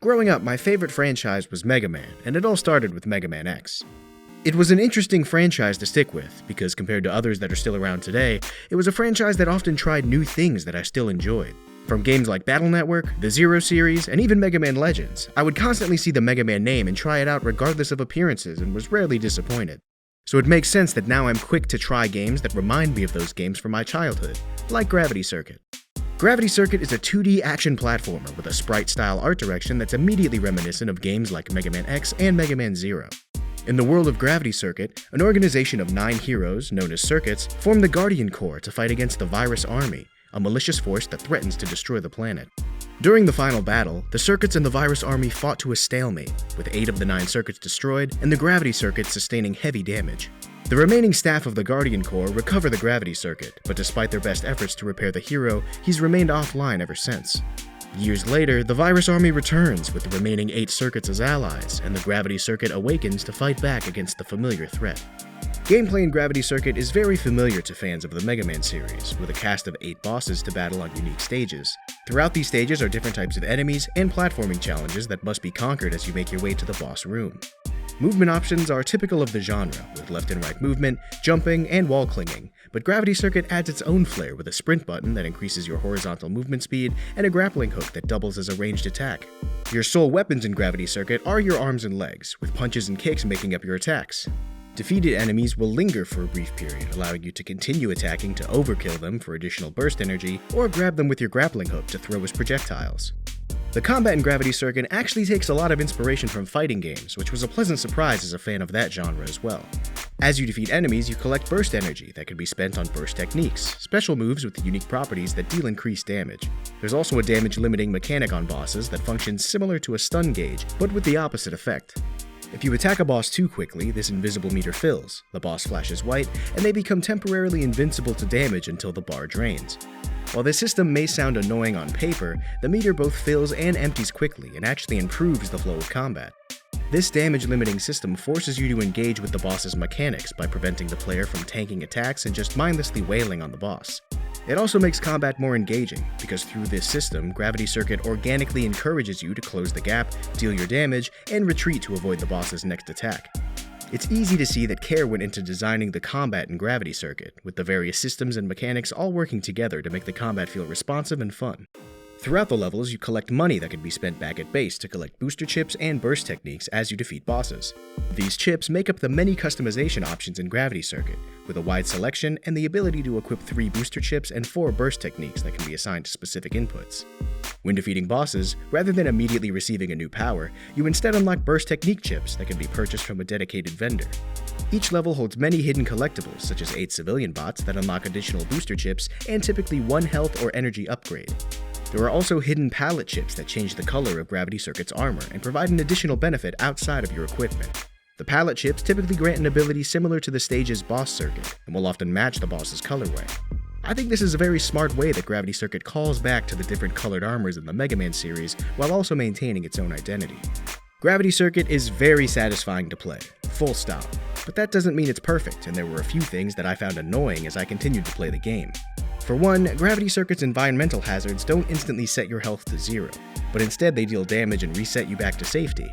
Growing up, my favorite franchise was Mega Man, and it all started with Mega Man X. It was an interesting franchise to stick with, because compared to others that are still around today, it was a franchise that often tried new things that I still enjoyed. From games like Battle Network, the Zero series, and even Mega Man Legends, I would constantly see the Mega Man name and try it out regardless of appearances and was rarely disappointed. So it makes sense that now I'm quick to try games that remind me of those games from my childhood, like Gravity Circuit. Gravity Circuit is a 2D action platformer with a sprite-style art direction that's immediately reminiscent of games like Mega Man X and Mega Man Zero. In the world of Gravity Circuit, an organization of 9 heroes, known as Circuits, form the Guardian Corps to fight against the Virus Army, a malicious force that threatens to destroy the planet. During the final battle, the Circuits and the Virus Army fought to a stalemate, with 8 of the 9 Circuits destroyed and the Gravity Circuit sustaining heavy damage. The remaining staff of the Guardian Corps recover the Gravity Circuit, but despite their best efforts to repair the hero, he's remained offline ever since. Years later, the Virus Army returns with the remaining 8 Circuits as allies, and the Gravity Circuit awakens to fight back against the familiar threat. Gameplay in Gravity Circuit is very familiar to fans of the Mega Man series, with a cast of 8 bosses to battle on unique stages. Throughout these stages are different types of enemies and platforming challenges that must be conquered as you make your way to the boss room. Movement options are typical of the genre, with left and right movement, jumping, and wall clinging, but Gravity Circuit adds its own flair with a sprint button that increases your horizontal movement speed and a grappling hook that doubles as a ranged attack. Your sole weapons in Gravity Circuit are your arms and legs, with punches and kicks making up your attacks. Defeated enemies will linger for a brief period, allowing you to continue attacking to overkill them for additional burst energy, or grab them with your grappling hook to throw as projectiles. The combat in Gravity Circuit actually takes a lot of inspiration from fighting games, which was a pleasant surprise as a fan of that genre as well. As you defeat enemies, you collect burst energy that can be spent on burst techniques, special moves with unique properties that deal increased damage. There's also a damage limiting mechanic on bosses that functions similar to a stun gauge, but with the opposite effect. If you attack a boss too quickly, this invisible meter fills, the boss flashes white, and they become temporarily invincible to damage until the bar drains. While this system may sound annoying on paper, the meter both fills and empties quickly and actually improves the flow of combat. This damage-limiting system forces you to engage with the boss's mechanics by preventing the player from tanking attacks and just mindlessly wailing on the boss. It also makes combat more engaging, because through this system, Gravity Circuit organically encourages you to close the gap, deal your damage, and retreat to avoid the boss's next attack. It's easy to see that care went into designing the combat in Gravity Circuit, with the various systems and mechanics all working together to make the combat feel responsive and fun. Throughout the levels, you collect money that can be spent back at base to collect booster chips and burst techniques as you defeat bosses. These chips make up the many customization options in Gravity Circuit, with a wide selection and the ability to equip 3 booster chips and 4 burst techniques that can be assigned to specific inputs. When defeating bosses, rather than immediately receiving a new power, you instead unlock burst technique chips that can be purchased from a dedicated vendor. Each level holds many hidden collectibles, such as 8 civilian bots that unlock additional booster chips and typically 1 health or energy upgrade. There are also hidden palette chips that change the color of Gravity Circuit's armor and provide an additional benefit outside of your equipment. The palette chips typically grant an ability similar to the stage's boss circuit, and will often match the boss's colorway. I think this is a very smart way that Gravity Circuit calls back to the different colored armors in the Mega Man series while also maintaining its own identity. Gravity Circuit is very satisfying to play, full stop, but that doesn't mean it's perfect, and there were a few things that I found annoying as I continued to play the game. For one, Gravity Circuit's environmental hazards don't instantly set your health to 0, but instead they deal damage and reset you back to safety.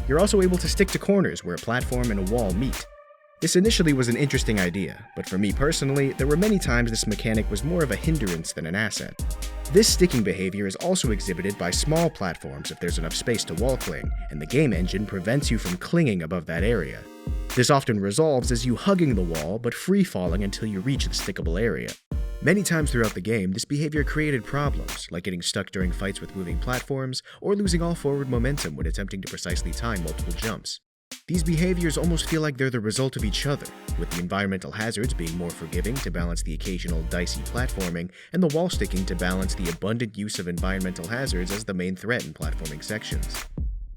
You're also able to stick to corners where a platform and a wall meet. This initially was an interesting idea, but for me personally, there were many times this mechanic was more of a hindrance than an asset. This sticking behavior is also exhibited by small platforms if there's enough space to wall cling, and the game engine prevents you from clinging above that area. This often resolves as you hugging the wall but free falling until you reach the stickable area. Many times throughout the game, this behavior created problems, like getting stuck during fights with moving platforms, or losing all forward momentum when attempting to precisely time multiple jumps. These behaviors almost feel like they're the result of each other, with the environmental hazards being more forgiving to balance the occasional dicey platforming, and the wall sticking to balance the abundant use of environmental hazards as the main threat in platforming sections.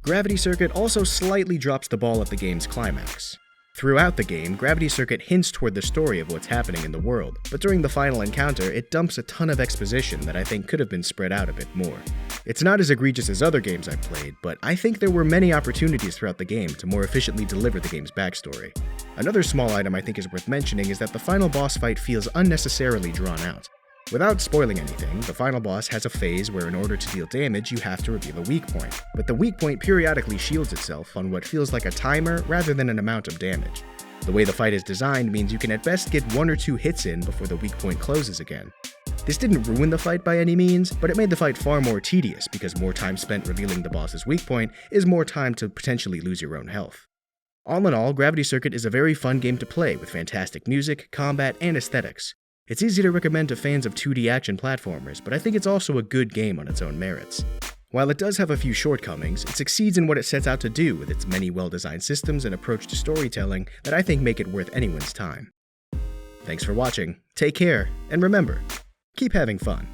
Gravity Circuit also slightly drops the ball at the game's climax. Throughout the game, Gravity Circuit hints toward the story of what's happening in the world, but during the final encounter, it dumps a ton of exposition that I think could have been spread out a bit more. It's not as egregious as other games I've played, but I think there were many opportunities throughout the game to more efficiently deliver the game's backstory. Another small item I think is worth mentioning is that the final boss fight feels unnecessarily drawn out. Without spoiling anything, the final boss has a phase where in order to deal damage, you have to reveal a weak point, but the weak point periodically shields itself on what feels like a timer rather than an amount of damage. The way the fight is designed means you can at best get 1 or 2 hits in before the weak point closes again. This didn't ruin the fight by any means, but it made the fight far more tedious because more time spent revealing the boss's weak point is more time to potentially lose your own health. All in all, Gravity Circuit is a very fun game to play with fantastic music, combat, and aesthetics. It's easy to recommend to fans of 2D action platformers, but I think it's also a good game on its own merits. While it does have a few shortcomings, it succeeds in what it sets out to do with its many well-designed systems and approach to storytelling that I think make it worth anyone's time. Thanks for watching, take care, and remember, keep having fun.